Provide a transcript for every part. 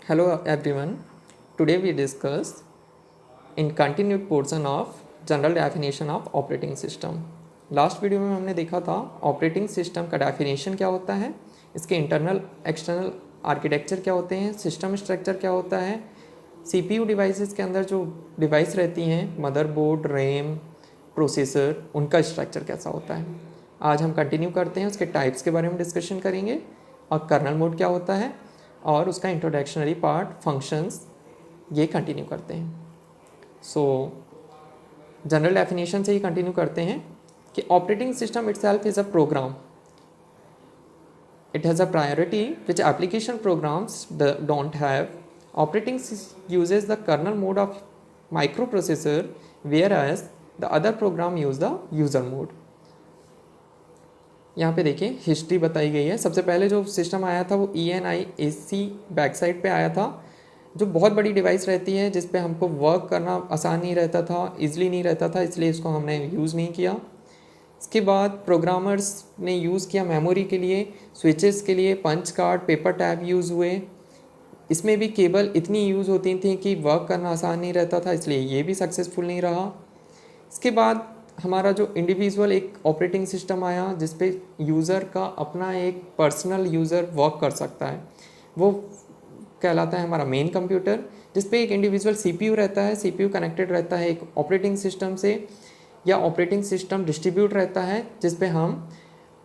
Hello everyone. Today we discuss in continued portion of general definition of operating system. Last video में हमने देखा था operating system का definition क्या होता है, इसके इंटरनल एक्सटर्नल आर्किटेक्चर क्या होते हैं, सिस्टम स्ट्रक्चर क्या होता है, सीपीयू डिवाइसेस के अंदर जो डिवाइस रहती हैं मदरबोर्ड, रैम, प्रोसेसर, उनका स्ट्रक्चर कैसा होता है। आज हम कंटिन्यू करते हैं, उसके टाइप्स के बारे में डिस्कशन करेंगे और कर्नल मोड क्या होता है और उसका इंट्रोडक्शनरी पार्ट फंक्शंस ये कंटिन्यू करते हैं। सो जनरल डेफिनेशन से ही कंटिन्यू करते हैं कि operating system itself is a program, it has a priority which application programs don't have. Operating uses the kernel mode of microprocessor whereas the other program use the user mode। यहाँ पे देखिए history बताई गई है। सबसे पहले जो system आया था वो ENIAC बैक साइड पे आया था, जो बहुत बड़ी डिवाइस रहती है जिस पे हमको वर्क करना आसान नहीं रहता था, इजीली नहीं रहता था, इसलिए इसको हमने यूज़ नहीं किया। इसके बाद प्रोग्रामर्स ने यूज़ किया मेमोरी के लिए, स्विचेस के लिए punch card, paper tab use हुए। इसमें भी केबल इतनी यूज़ होती थी कि वर्क करना आसान नहीं रहता था, इसलिए ये भी सक्सेसफुल नहीं रहा। इसके बाद हमारा जो इंडिविजुअल एक ऑपरेटिंग सिस्टम आया जिस पे यूज़र का अपना एक पर्सनल यूज़र वर्क कर सकता है, वो कहलाता है हमारा मेन कंप्यूटर, जिस पे एक इंडिविजुअल सीपीयू रहता है। सीपीयू कनेक्टेड रहता है एक ऑपरेटिंग सिस्टम से, या ऑपरेटिंग सिस्टम डिस्ट्रीब्यूट रहता है जिस पे हम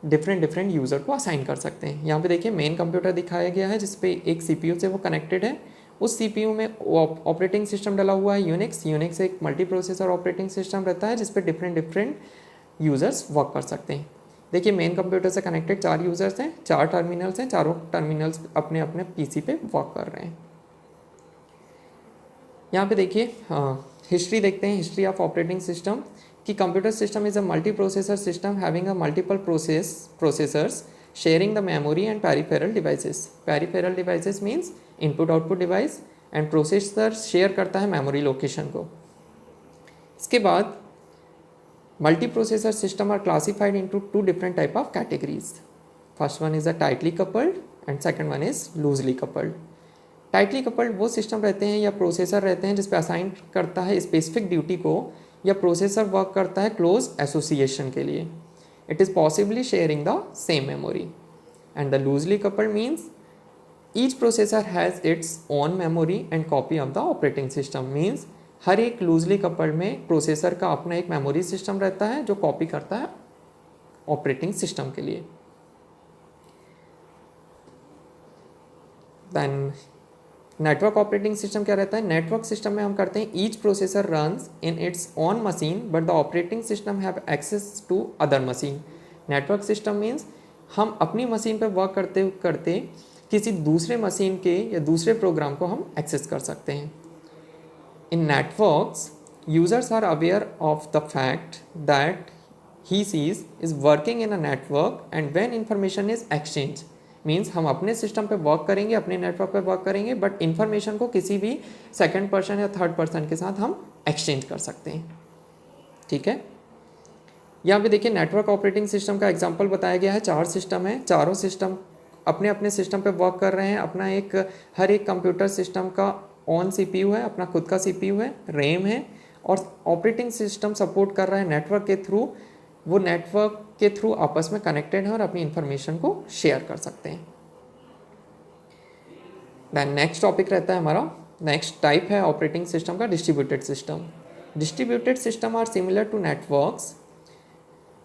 डिफरेंट यूज़र को असाइन कर सकते हैं। यहाँ पे देखिए मेन कंप्यूटर दिखाया गया है जिस पे एक सीपीयू से वो कनेक्टेड है। उस सीपीयू में ऑपरेटिंग सिस्टम डला हुआ है यूनिक्स एक मल्टी प्रोसेसर ऑपरेटिंग सिस्टम रहता है जिस पे डिफरेंट यूज़र्स वर्क कर सकते हैं। देखिए मेन कंप्यूटर से कनेक्टेड 4 यूज़र्स हैं, 4 टर्मिनल्स हैं, चारों टर्मिनल्स अपने अपने पीसी पे वर्क कर रहे हैं। यहाँ पे देखिए हिस्ट्री देखते हैं, हिस्ट्री ऑफ ऑपरेटिंग सिस्टम कि computer system is a multi processor system having a multiple processors sharing the memory and peripheral devices. Peripheral devices means input output device, and processor share करता है memory location को। इसके बाद multi processor system are classified into 2 different type of categories. First one is a tightly coupled and second one is loosely coupled. Tightly coupled वो system रहते हैं या processor रहते हैं जिस पे असाइन करता है स्पेसिफिक ड्यूटी को, या प्रोसेसर वर्क करता है क्लोज एसोसिएशन के लिए। It is possibly sharing the same memory. And the loosely coupled means each processor has its own memory and copy of the operating system. Means हर एक loosely coupled में processor का अपना एक मेमोरी सिस्टम रहता है जो कॉपी करता है ऑपरेटिंग सिस्टम के लिए। देन नेटवर्क ऑपरेटिंग सिस्टम क्या रहता है। नेटवर्क सिस्टम में हम करते हैं each processor runs in its own machine but the operating system have access to other machine. Network system means हम अपनी मशीन पर वर्क करते करते किसी दूसरे मशीन के या दूसरे प्रोग्राम को हम एक्सेस कर सकते हैं। In networks users are aware of the fact that he sees is working in a network and when information is exchange. Means हम अपने सिस्टम पे वर्क करेंगे, अपने नेटवर्क पे वर्क करेंगे, बट इन्फॉर्मेशन को किसी भी सेकंड पर्सन या थर्ड पर्सन के साथ हम एक्सचेंज कर सकते हैं। ठीक है, यहाँ पे देखिए नेटवर्क ऑपरेटिंग सिस्टम का एग्जांपल बताया गया है। 4 सिस्टम है, चारों सिस्टम अपने अपने सिस्टम पे वर्क कर रहे हैं। अपना एक हर एक कंप्यूटर सिस्टम का ऑन सीपीयू है, अपना खुद का सीपीयू है, रैम है, और ऑपरेटिंग सिस्टम सपोर्ट कर रहा है नेटवर्क के थ्रू। वो नेटवर्क के थ्रू आपस में कनेक्टेड है और अपनी इंफॉर्मेशन को शेयर कर सकते हैं। देन नेक्स्ट टॉपिक रहता है हमारा, नेक्स्ट टाइप है ऑपरेटिंग सिस्टम का distributed system. Distributed system are similar to networks.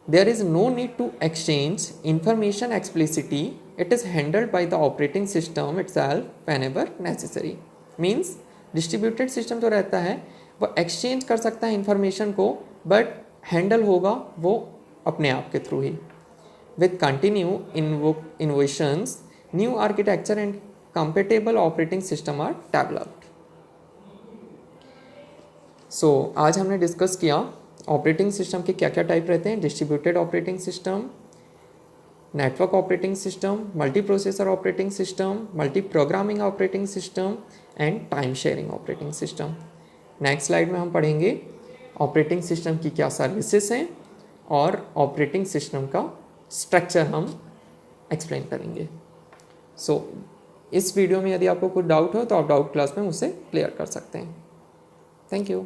There is no need to exchange information explicitly, it is handled by the operating system itself whenever necessary. Means distributed system जो रहता है वो exchange कर सकता है information को, but handle होगा वो अपने आप के थ्रू ही। With continue innovations new architecture and compatible operating system are developed. So आज हमने डिस्कस किया ऑपरेटिंग सिस्टम के क्या क्या टाइप रहते हैं। Distributed operating system, network operating system, multi processor operating system, multi programming operating system and time sharing operating system. Next slide में हम पढ़ेंगे ऑपरेटिंग सिस्टम की क्या सर्विसेज हैं और ऑपरेटिंग सिस्टम का स्ट्रक्चर हम एक्सप्लेन करेंगे। सो इस वीडियो में यदि आपको कुछ डाउट हो तो आप डाउट क्लास में मुझसे क्लियर कर सकते हैं। Thank you.